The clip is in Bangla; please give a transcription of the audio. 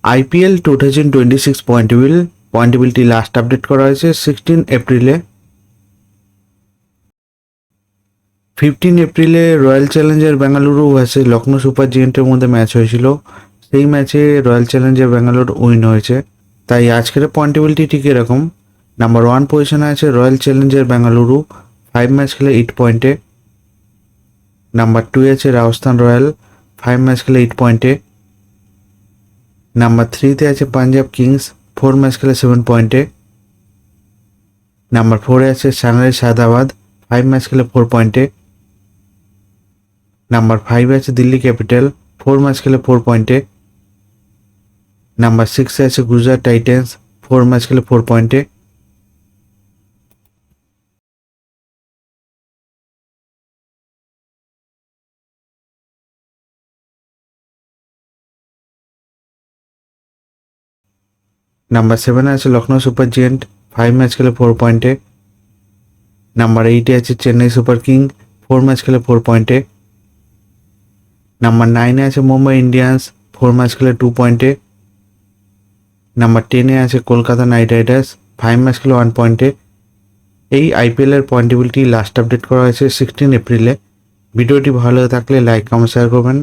আইপিএল 2026 পয়েন্টেবিলিটি লাস্ট আপডেট করা হয়েছে 16 এপ্রিলে। 15 এপ্রিলে royal challenger Bengaluru versus Lucknow super জায়ান্টের মধ্যে ম্যাচ হয়েছিল। সেই ম্যাচে রয়্যাল চ্যালেঞ্জার বেঙ্গালুরু উইন হয়েছে। তাই আজকের পয়েন্টেবিলিটি ঠিক এরকম। নাম্বার 1 পজিশনে আছে রয়্যাল চ্যালেঞ্জার বেঙ্গালুরু 5 ম্যাচ খেলে 8 পয়েন্টে। নাম্বার 2 আছে রাজস্থান রয়্যাল 5 ম্যাচ খেলে 8 পয়েন্টে। নাম্বার 3তে আছে পাঞ্জাব কিংস 4 ম্যাচ খেলে 7 পয়েন্টে। নাম্বার 4-এ আছে সানরাইজ হায়দ্রাবাদ 5 ম্যাচ খেলে 4 পয়েন্টে। নাম্বার 5-এ আছে দিল্লি ক্যাপিটাল 4 ম্যাচ খেলে 4 পয়েন্টে। নাম্বার 6-এ আছে গুজরাট টাইটেন্স 4 ম্যাচ খেলে 4 পয়েন্টে। নাম্বার 7-এ আছে লখনৌ সুপার জায়ান্ট 5 ম্যাচ খেলে 4 পয়েন্টে। নাম্বার 8-এ আছে চেন্নাই সুপার কিং 4 ম্যাচ খেলে 4 পয়েন্টে। নাম্বার 9-এ আছে মুম্বাই ইন্ডিয়ান্স 4 ম্যাচ খেলে 2 পয়েন্টে। নাম্বার 10-এ আছে কলকাতা নাইট রাইডার্স 5 ম্যাচ খেলে 1 পয়েন্টে। এই আইপিএলের পয়েন্টেবিলিটি লাস্ট আপডেট করা হয়েছে 16 এপ্রিলে। ভিডিওটি ভালো লাগলে লাইক কমেন্ট শেয়ার করবেন।